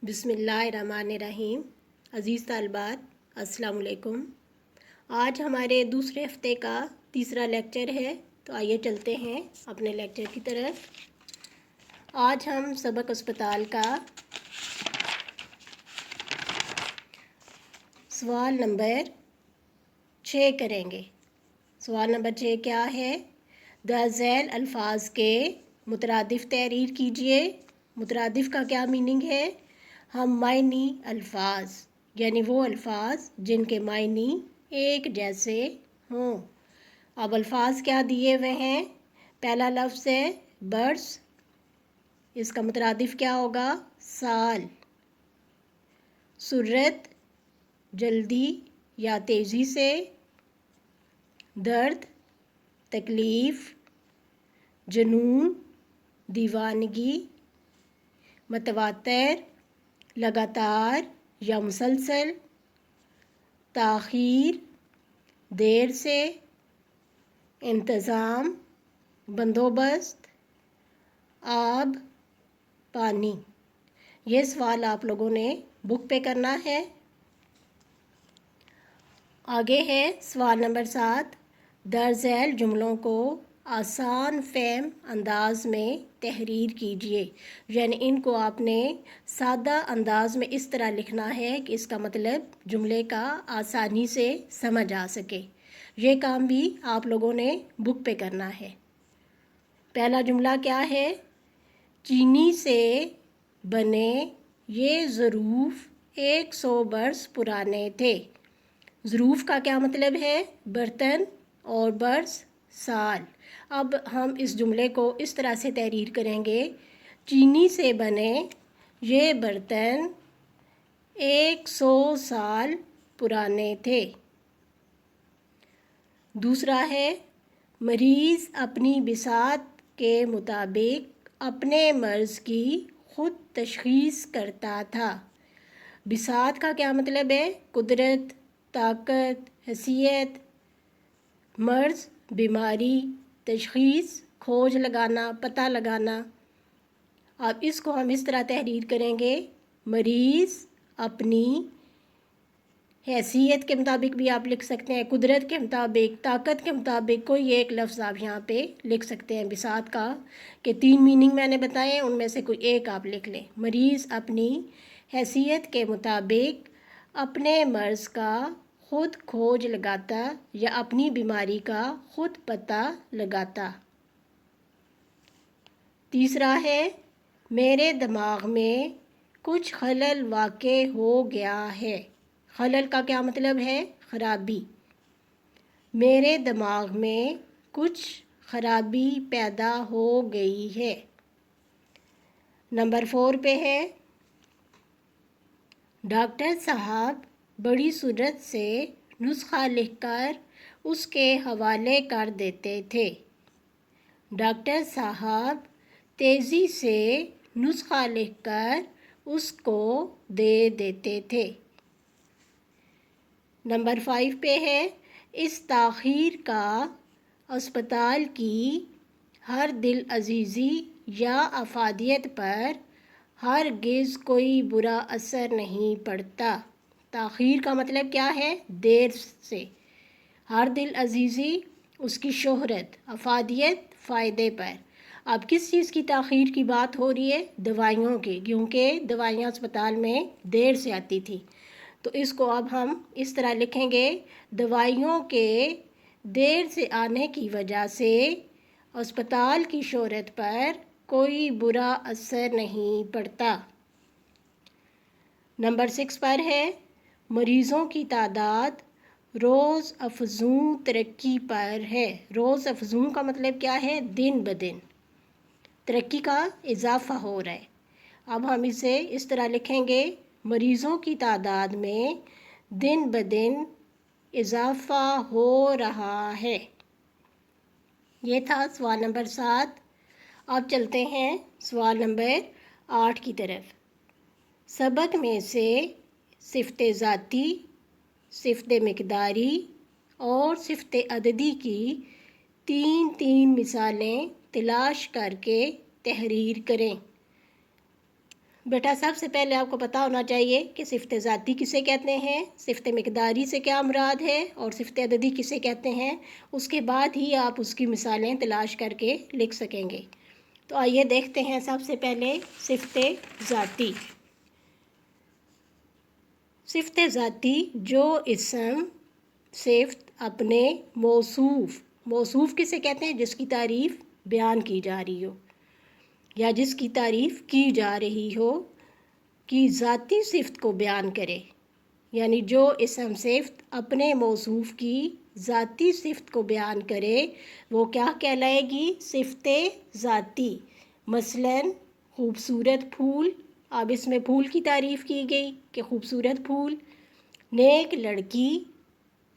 بسم اللہ الرحمن الرحیم۔ عزیز طالبات السلام علیکم۔ آج ہمارے دوسرے ہفتے کا تیسرا لیکچر ہے، تو آئیے چلتے ہیں اپنے لیکچر کی طرف۔ آج ہم سبق اسپتال کا سوال نمبر 6 کریں گے۔ سوال نمبر 6 کیا ہے؟ ذیل الفاظ کے مترادف تحریر کیجئے۔ مترادف کا کیا میننگ ہے؟ ہم معنی الفاظ، یعنی وہ الفاظ جن کے معنی ایک جیسے ہوں۔ اب الفاظ کیا دیے ہوئے ہیں؟ پہلا لفظ ہے برس، اس کا مترادف کیا ہوگا؟ سال۔ سرعت، جلدی یا تیزی سے۔ درد، تکلیف۔ جنون، دیوانگی۔ متواتر، لگاتار یا مسلسل۔ تاخیر، دیر سے۔ انتظام، بندوبست۔ آب، پانی۔ یہ سوال آپ لوگوں نے بک پہ کرنا ہے۔ آگے ہے سوال نمبر 7۔ درذیل جملوں کو آسان فہم انداز میں تحریر کیجئے، یعنی ان کو آپ نے سادہ انداز میں اس طرح لکھنا ہے کہ اس کا مطلب جملے کا آسانی سے سمجھ آ سکے۔ یہ کام بھی آپ لوگوں نے بک پہ کرنا ہے۔ پہلا جملہ کیا ہے؟ چینی سے بنے یہ ظروف 100 برس پرانے تھے۔ ظروف کا کیا مطلب ہے؟ برتن، اور برس سال۔ اب ہم اس جملے کو اس طرح سے تحریر کریں گے، چینی سے بنے یہ برتن 100 سال پرانے تھے۔ دوسرا ہے مریض اپنی بساط کے مطابق اپنے مرض کی خود تشخیص کرتا تھا۔ بساط کا کیا مطلب ہے؟ قدرت، طاقت، حیثیت۔ مرض، بیماری۔ تشخیص، کھوج لگانا، پتہ لگانا۔ اب اس کو ہم اس طرح تحریر کریں گے، مریض اپنی حیثیت کے مطابق بھی آپ لکھ سکتے ہیں، قدرت کے مطابق، طاقت کے مطابق، کوئی ایک لفظ آپ یہاں پہ لکھ سکتے ہیں بساط کا، کہ 3 میننگ میں نے بتائے، ان میں سے کوئی ایک آپ لکھ لیں۔ مریض اپنی حیثیت کے مطابق اپنے مرض کا خود کھوج لگاتا یا اپنی بیماری کا خود پتہ لگاتا۔ تیسرا ہے میرے دماغ میں کچھ خلل واقع ہو گیا ہے۔ خلل کا کیا مطلب ہے؟ خرابی۔ میرے دماغ میں کچھ خرابی پیدا ہو گئی ہے۔ نمبر 4 پہ ہے ڈاکٹر صاحب بڑی سرعت سے نسخہ لکھ کر اس کے حوالے کر دیتے تھے۔ ڈاکٹر صاحب تیزی سے نسخہ لکھ کر اس کو دے دیتے تھے۔ نمبر 5 پہ ہے اس تاخیر کا اسپتال کی ہر دل عزیزی یا افادیت پر ہرگز کوئی برا اثر نہیں پڑتا۔ تاخیر کا مطلب کیا ہے؟ دیر سے۔ ہر دل عزیزی اس کی شہرت، افادیت فائدے پر۔ اب کس چیز کی تاخیر کی بات ہو رہی ہے؟ دوائیوں کی، کیونکہ دوائیاں اسپتال میں دیر سے آتی تھی۔ تو اس کو اب ہم اس طرح لکھیں گے، دوائیوں کے دیر سے آنے کی وجہ سے اسپتال کی شہرت پر کوئی برا اثر نہیں پڑتا۔ نمبر 6 پر ہے مریضوں کی تعداد روز افزوں ترقی پر ہے۔ روز افزوں کا مطلب کیا ہے؟ دن بدن ترقی کا اضافہ ہو رہا ہے۔ اب ہم اسے اس طرح لکھیں گے، مریضوں کی تعداد میں دن بدن اضافہ ہو رہا ہے۔ یہ تھا سوال نمبر 7۔ اب چلتے ہیں سوال نمبر 8 کی طرف۔ سبق میں سے صفت ذاتی، صفت مقداری اور صفت عددی کی 3 مثالیں تلاش کر کے تحریر کریں۔ بیٹا سب سے پہلے آپ کو پتہ ہونا چاہیے کہ صفت ذاتی کسے کہتے ہیں، صفت مقداری سے کیا مراد ہے اور صفت عددی کسے کہتے ہیں، اس کے بعد ہی آپ اس کی مثالیں تلاش کر کے لکھ سکیں گے۔ تو آئیے دیکھتے ہیں سب سے پہلے صفت ذاتی۔ صفت ذاتی جو اسم صفت اپنے موصوف کسے کہتے ہیں، جس کی تعریف بیان کی جا رہی ہو یا جس کی تعریف کی جا رہی ہو کی ذاتی صفت کو بیان کرے، یعنی جو اسم صفت اپنے موصوف کی ذاتی صفت کو بیان کرے وہ کیا کہلائے گی، صفت ذاتی۔ مثلاً خوبصورت پھول، اب اس میں پھول کی تعریف کی گئی کہ خوبصورت پھول۔ نیک لڑکی،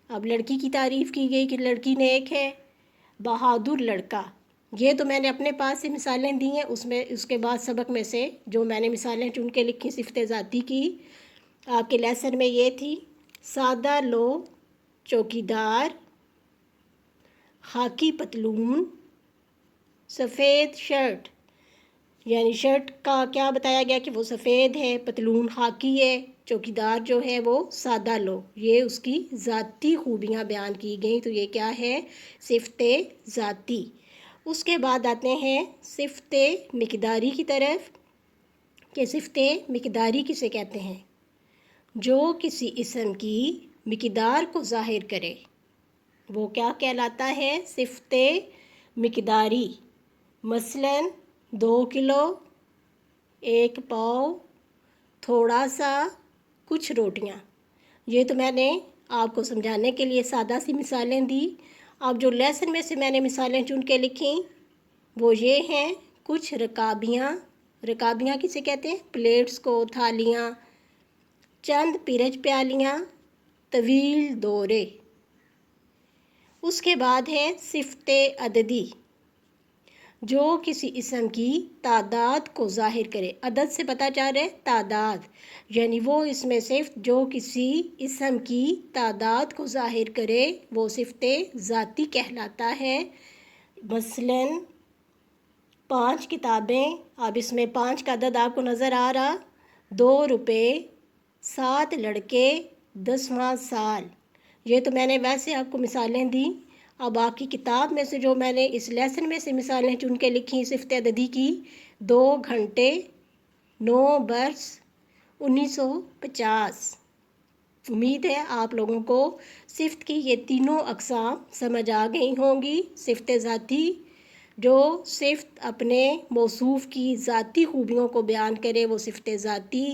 اب لڑکی کی تعریف کی گئی کہ لڑکی نیک ہے۔ بہادر لڑکا، یہ تو میں نے اپنے پاس سے مثالیں دی ہیں، اس کے بعد سبق میں سے جو میں نے مثالیں چن کے لکھی صفت ذاتی کی آپ کے لیسن میں یہ تھی: سادہ لو، چوکیدار، خاکی پتلون، سفید شرٹ، یعنی شرٹ کا کیا بتایا گیا کہ وہ سفید ہے، پتلون خاکی ہے، چوکیدار جو ہے وہ سادہ لو، یہ اس کی ذاتی خوبیاں بیان کی گئیں، تو یہ کیا ہے، صفت ذاتی۔ اس کے بعد آتے ہیں صفت مقداری کی طرف کہ صفت مقداری کسے کہتے ہیں، جو کسی اسم کی مقدار کو ظاہر کرے وہ کیا کہلاتا ہے، صفت مقداری۔ مثلاً 2 کلو، 1 پاؤ، تھوڑا سا، کچھ روٹیاں۔ یہ تو میں نے آپ کو سمجھانے کے لیے سادہ سی مثالیں دی۔ اب جو لیسن میں سے میں نے مثالیں چن کے لکھیں وہ یہ ہیں: کچھ رکابیاں کسے کہتے ہیں، پلیٹس کو، تھالیاں۔ چند پرچ پیالیاں، طویل دورے۔ اس کے بعد ہے صفت عددی، جو کسی اسم کی تعداد کو ظاہر کرے۔ عدد سے پتہ چل رہا ہے تعداد، یعنی وہ اسم صفت جو کسی اسم کی تعداد کو ظاہر کرے وہ صفت ذاتی کہلاتا ہے۔ مثلاً 5 کتابیں، اب اس میں 5 کا عدد آپ کو نظر آ رہا، 2 روپے، 7 لڑکے، 10واں سال۔ یہ تو میں نے ویسے آپ کو مثالیں دیں۔ اب آپ کی کتاب میں سے جو میں نے اس لیسن میں سے مثالیں چن کے لکھی صفت عددی کی: 2 گھنٹے، 9 برس، 1950۔ امید ہے آپ لوگوں کو صفت کی یہ تینوں اقسام سمجھ آ گئی ہوں گی۔ صفت ذاتی جو صفت اپنے موصوف کی ذاتی خوبیوں کو بیان کرے وہ صفت ذاتی،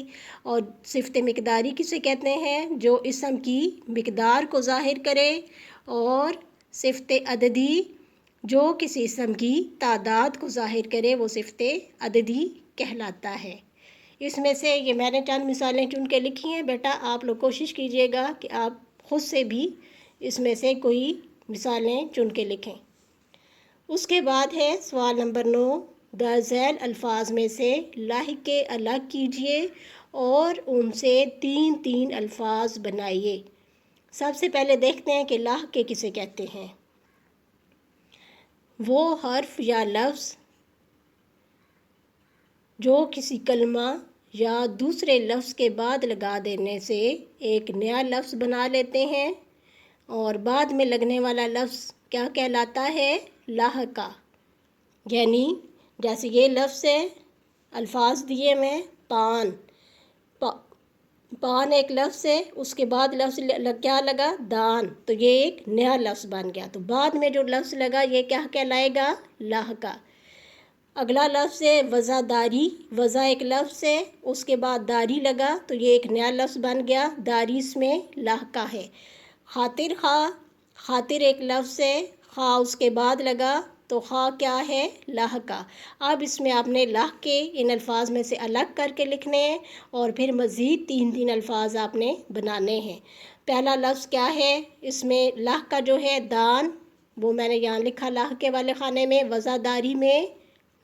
اور صفت مقداری کسے کہتے ہیں، جو اسم کی مقدار کو ظاہر کرے، اور صفت عددی جو کسی اسم کی تعداد کو ظاہر کرے وہ صفت عددی کہلاتا ہے۔ اس میں سے یہ میں نے چند مثالیں چن کے لکھی ہیں، بیٹا آپ لوگ کوشش کیجئے گا کہ آپ خود سے بھی اس میں سے کوئی مثالیں چن کے لکھیں۔ اس کے بعد ہے سوال نمبر 9، درج ذیل الفاظ میں سے لاحقے الگ کیجئے اور ان سے 3 الفاظ بنائیے۔ سب سے پہلے دیکھتے ہیں کہ لاحقے کسے کہتے ہیں۔ وہ حرف یا لفظ جو کسی کلمہ یا دوسرے لفظ کے بعد لگا دینے سے ایک نیا لفظ بنا لیتے ہیں، اور بعد میں لگنے والا لفظ کیا کہلاتا ہے، لاحقہ۔ یعنی جیسے یہ لفظ ہے، الفاظ دیے میں پان، پان ایک لفظ ہے، اس کے بعد لفظ کیا لگا، دان، تو یہ ایک نیا لفظ بن گیا، تو بعد میں جو لفظ لگا یہ کیا کہلائے گا، لاحقہ۔ اگلا لفظ ہے وضع وضع ایک لفظ ہے، اس کے بعد داری لگا تو یہ ایک نیا لفظ بن گیا، داری اس میں لاحقہ ہے۔ خاطر ایک لفظ ہے، خواہ اس کے بعد لگا تو خواہ کیا ہے، لاحقہ۔ اب اس میں آپ نے لاحقے ان الفاظ میں سے الگ کر کے لکھنے ہیں اور پھر مزید 3 الفاظ آپ نے بنانے ہیں۔ پہلا لفظ کیا ہے، اس میں لاحقہ جو ہے دان، وہ میں نے یہاں لکھا لاحقے والے خانے میں، وضع داری میں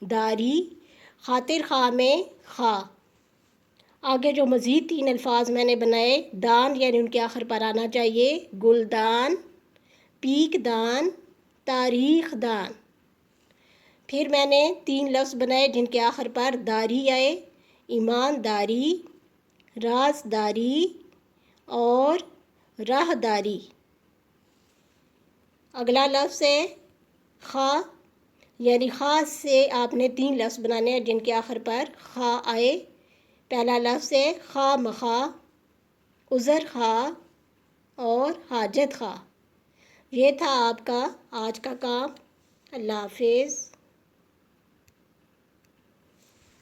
داری، خاطر خواہ میں خواہ۔ آگے جو مزید 3 الفاظ میں نے بنائے، دان یعنی ان کے آخر پر آنا چاہیے، گلدان، پیک دان، تاریخ دان۔ پھر میں نے 3 لفظ بنائے جن کے آخر پر داری آئے، ایمانداری، رازداری اور راہداری۔ اگلا لفظ ہے خا، یعنی خا سے آپ نے 3 لفظ بنانے ہیں جن کے آخر پر خا آئے۔ پہلا لفظ ہے خواہ مخواہ، عذر خواہ اور حاجت خواہ۔ یہ تھا آپ کا آج کا کام۔ اللہ حافظ۔